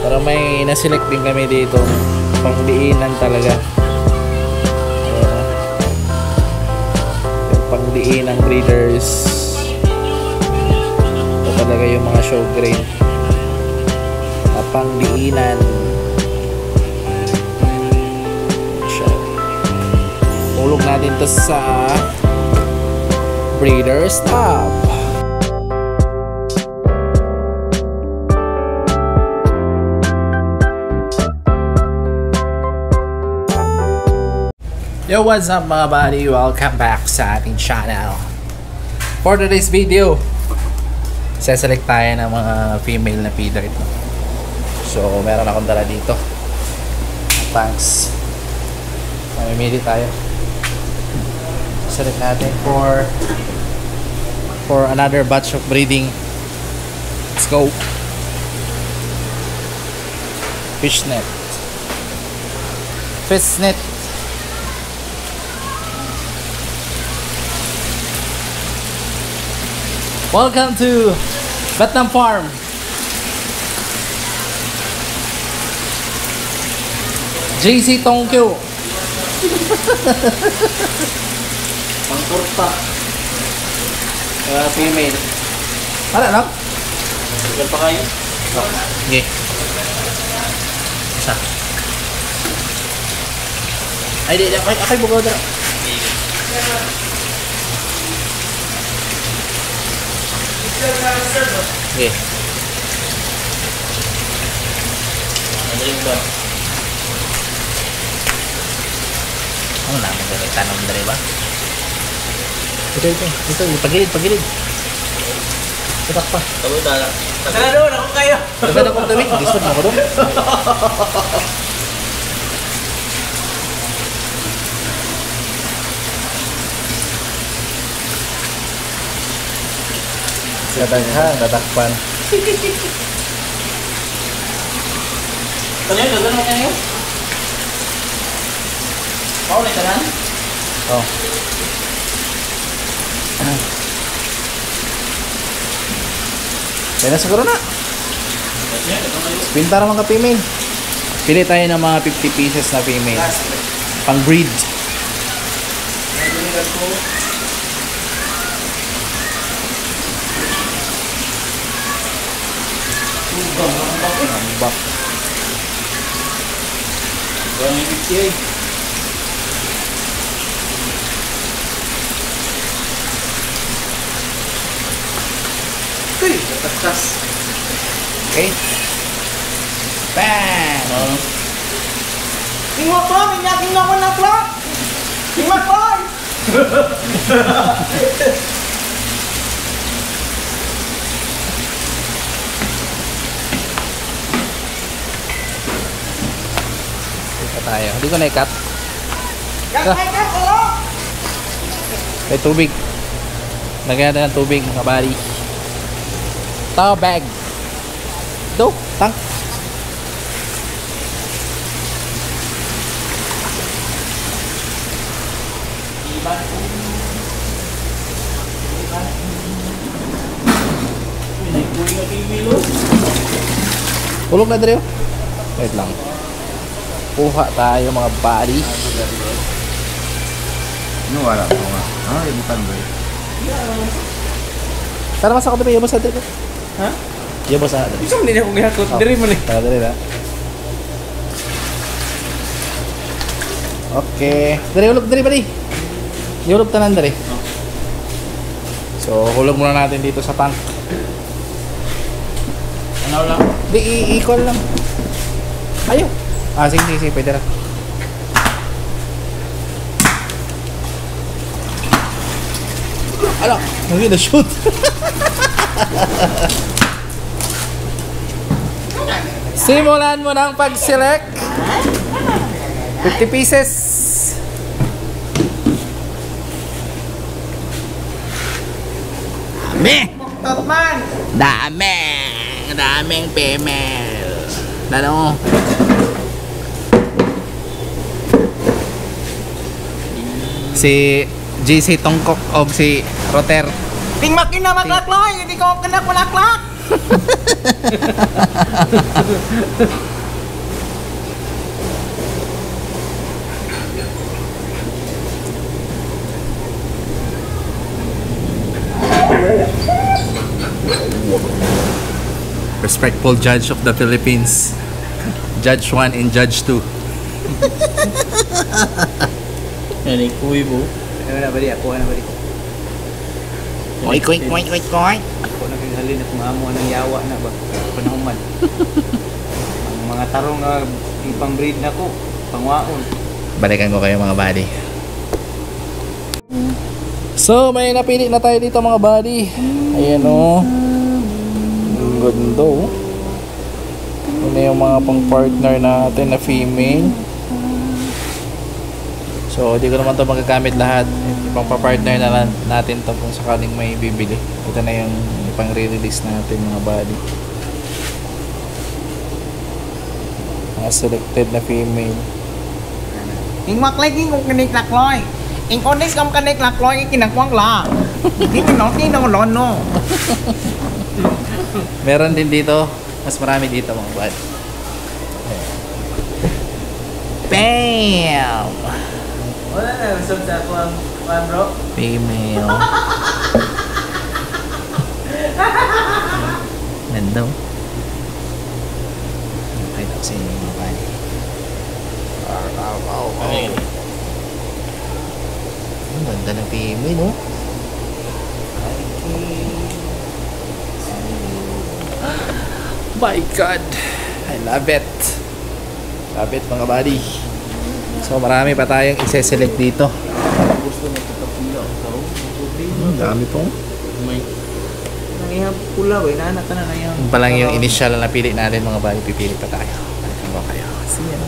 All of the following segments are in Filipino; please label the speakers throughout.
Speaker 1: Para may naselect din kami dito. Pangdiinan talaga. Pangdiinan breeders. Ito talaga yung mga show grade. Pangdiinan. Ulog natin to sa breeder stop. Yo, what's up mga buddy? Welcome back sa ating channel. For today's video, seselect tayo ng mga female na feeder ito. So, meron akong dala dito. Thanks. Mamimili tayo. Select natin for another batch of breeding. Let's go. Fishnet. Fishnet. Welcome to Vietnam Farm. JC Tongkyo. Pangkurta. Female. Ano lang? Ilan pa kayo? Okay. Isa. Ay, di. Akay bugaw dara. Okay. Ano rin ba? Ano namin dali? Tanong dali ba? Ito. Pagilid. Sitak pa. Tawag dala. Tara doon, ako kayo. Tara akong tabi. Discord mo ko doon. Tatakpan. Kanya, gagawin mo kayo? Oo, may tanan? Oo. Kaya na siguro na. Pinta naman ka female. Pili tayo ng mga 50 pieces na female. Pang breed. Ambak. Gawin yung 58. Uy, tatas. Okay. Bang!
Speaker 2: Tingnan ko, minyakin ako na to. Tingnan ko.
Speaker 1: Tayo. Hindi ko na-cut.
Speaker 2: Cut.
Speaker 1: May tubig. Lagyan natin ng tubig mga buddy. Ito, bag. Ito, tank. Ulog na dito. Wait lang. Kuha tayo mga buddy.
Speaker 3: Ano wala ko nga? Ah, ibutan ba yun?
Speaker 1: Tara mas ako dito. Yabos na dito.
Speaker 2: Ha?
Speaker 1: Yabos na dito.
Speaker 2: Gusto mo din akong gihakot. Diri mo ni.
Speaker 1: Tara dito na. Okay. Dari ulog dari buddy. Ulog tanan dari. So hulog muna natin dito sa tank. Ano lang? Di i-call lang. Ayo. Ah, sige, pwede na. Ala, hindi na shoot. Simulan mo ng pag-select. 50 pieces. Dami!
Speaker 2: Tatman!
Speaker 1: Daming female. Ano? Si JC Tongkok o si Roter.
Speaker 2: Ting makin na maklaklak! Hindi ko kena kulaklak!
Speaker 1: Respectful judge of the Philippines. Judge 1 and Judge 2.
Speaker 2: Yan ay kuy mo.
Speaker 3: Ano na ba di? Ako na ba di?
Speaker 1: Koy.
Speaker 3: Ako na kaghalin na kung amo ng yawa na ba? Panahuman. Ang mga tarong nga ipang breed na ko. Pangwaon.
Speaker 1: Balikan ko kayo mga buddy. So, may napili na tayo dito mga buddy. Ayan o. Ang ganda o. Ito yung mga pang partner natin na female. So, di ko naman ito magagamit lahat. Pang partner na natin ito kung sakaling may bibili. Ito na yung pang re-release natin mga buddy. Mga selected na female.
Speaker 2: Ing maklay kung kanik-lakloy. Ing onis kung kanik-lakloy kinagwang la. Hindi na lono.
Speaker 1: Meron din dito. Mas marami dito mga buddy. Bam!
Speaker 3: Wala na. Usap sa ako ang bro.
Speaker 1: Female. Ganda. Nakita ko sa inyo mga buddy. Ang ganda ng female, no? My God! I love it! Love it mga buddy. So marami pa tayong i-select dito.
Speaker 3: Gusto mo ito kapila.
Speaker 1: Ang dami po.
Speaker 3: May nangihang pula ba? Inaanak ka na nangihang.
Speaker 1: Yung pa lang yung initial na napili natin mga buddy. Pipili pa tayo. Balikan ko kayo. See ya.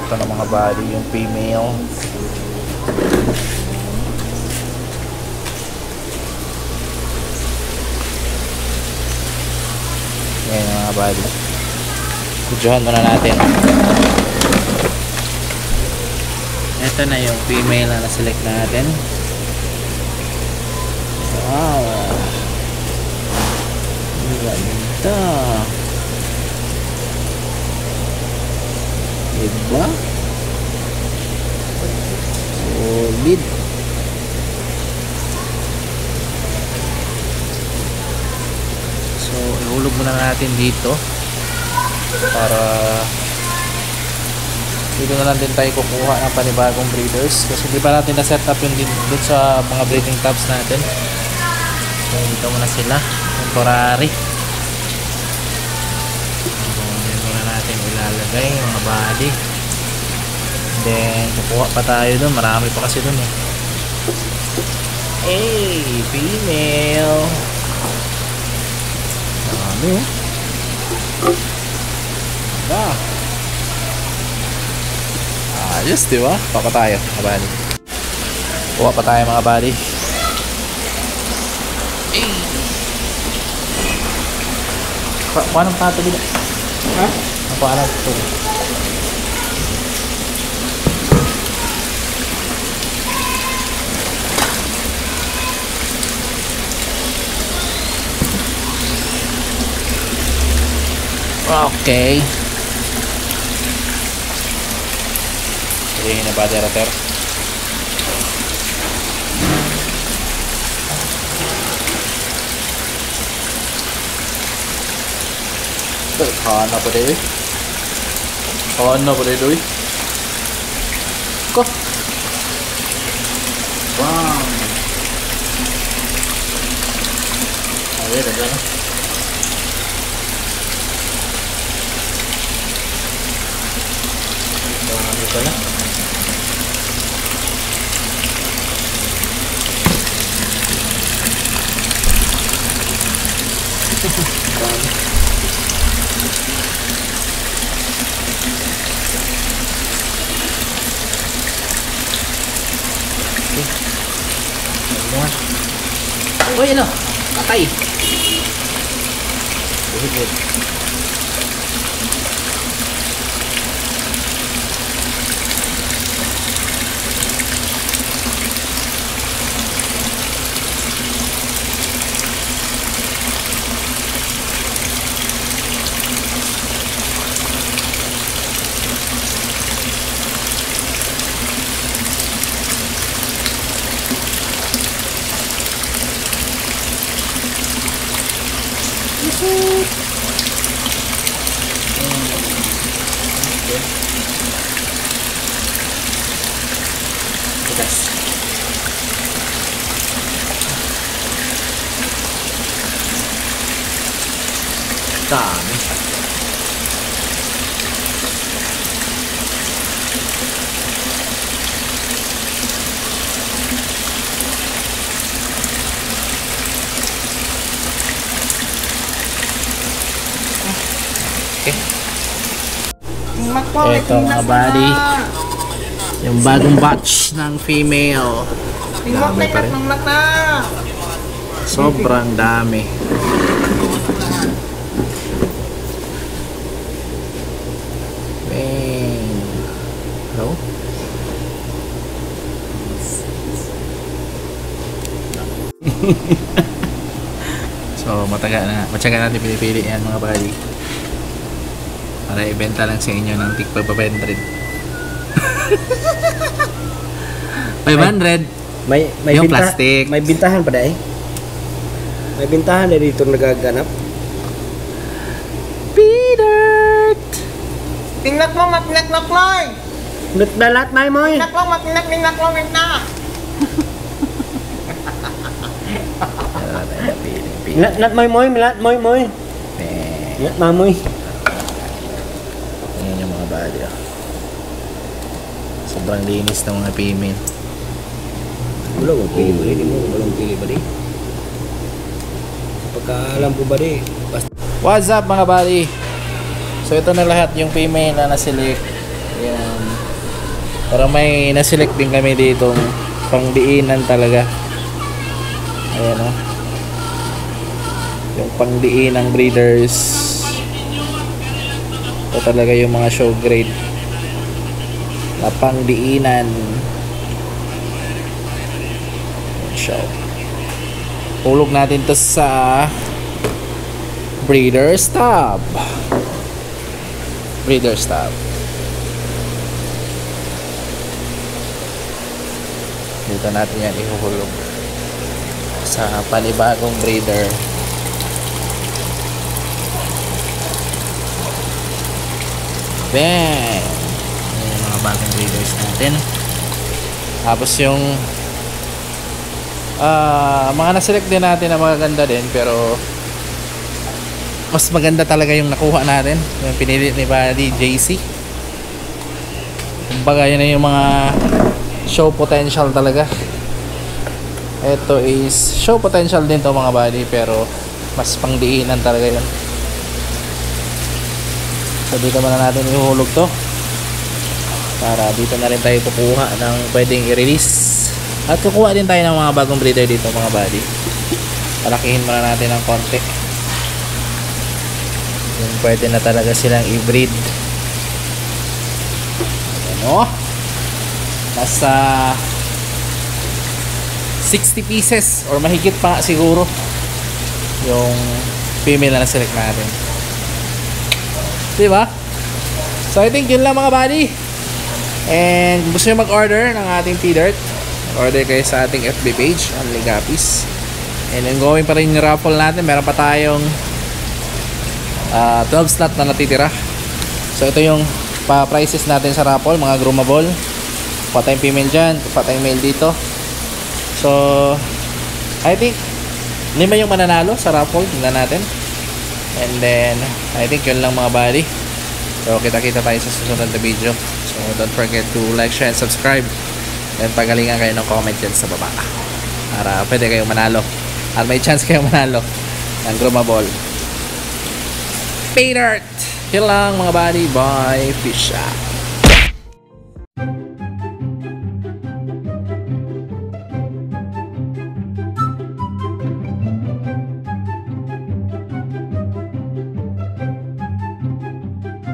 Speaker 1: Ito na mga buddy. Yung female. Ayan mga buddy. Kudyahan muna natin. Ito na yung female na na-select natin. Wow. Ang ganda. Diba? Solid. So, ihulog muna natin dito para dito na lang din tayo kukuha ng panibagong breeders kasi di ba natin na-set up yung dito sa mga breeding tabs natin. So, dito muna sila temporary. So, yun muna natin ilalagay mga body. Then, kukuha pa tayo dun. Marami pa kasi dun eh. Hey, female. Marami oh. Ayos, di ba? Kuha pa tayo mga buddy. Kuha pa tayo mga buddy. Hey. Kuha ng pato dito.
Speaker 2: Ha?
Speaker 1: Kuha ng pato. Okay. Pilihin na ba derater? Khana pa rin. Khana pa rin doy. Ko. Wow. Ayan na gano'n. Dami pala. Dami. Oh, yun o. Patay. Buhigod. Dami.
Speaker 2: King McCloy,
Speaker 1: Ito mga buddy, yung bagong batch ng female.
Speaker 2: King
Speaker 1: Dami
Speaker 2: McCloy,
Speaker 1: pa rin.
Speaker 2: naklak na.
Speaker 1: Sobrang dami. Bang. Hello? So mataga natin pinipili yan mga buddy para ibenta lang sa inyo ng tig 500. 500
Speaker 4: May
Speaker 1: yung plastic.
Speaker 4: May bintahan pa dai. May bintahan na dito nagaganap.
Speaker 1: Peter.
Speaker 2: Tingnak mo, McCloy.
Speaker 4: Nagdalat na mo eh.
Speaker 2: Tingnak mo, McCloy na.
Speaker 4: Lat moy moy, lat moy moy. Lat mamoy.
Speaker 1: Yan yung mga body. Sobrang linis ng mga female.
Speaker 4: Wala mo pili ba di mo? Walang pili ba di? Pagkaalam ko ba di? Basta
Speaker 1: What's up mga buddy? So ito na lahat yung female na naselect. Yan. Para may naselect din kami dito pangdiinan talaga. Ayan o. Yung pangdiin ng breeders. Ito talaga yung mga show grade na pangdiinan. Show. Hulog natin to sa breeder's tub. Breeder's tub. Dito natin yan ihuhulog sa panibagong breeder. Bang! Yan yung mga bagong breeders natin. Tapos yung mga naselect din natin na magaganda din, pero mas maganda talaga yung nakuha natin, yung pinili ni Buddy JC. Kumbaga yun na yung mga show potential talaga. Ito is show potential din to mga buddy, pero mas pangdiinan talaga yun. So dito muna natin ihuhulog to para dito na rin tayo kukuha ng pwedeng i-release. At kukuha din tayo ng mga bagong breeder dito mga buddy. Palakihin muna natin ng konti. Yung pwede na talaga silang i-breed. Ano? Nasa 60 pieces or mahigit pa siguro yung female na select natin. Diba? So I think yun lang mga buddy. And kung gusto nyo mag-order ng ating P-Dirt, order kayo sa ating FB page, Only Gappies. And ongoing pa rin yung raffle natin. Meron pa tayong 12 slot na natitira. So ito yung pa-prices natin sa raffle, mga groomable. Patay female dyan, patay male dito. So I think 5 yung mananalo sa raffle. Tingnan natin. And then I think yun lang mga buddy. So kita-kita tayo sa susunod na video. So don't forget to like, share, and subscribe. And pagalingan kayo ng comment dyan sa baba para pwede kayong manalo at may chance kayong manalo ng groomable P-Dirt. Yun lang mga buddy. Bye. Fish out.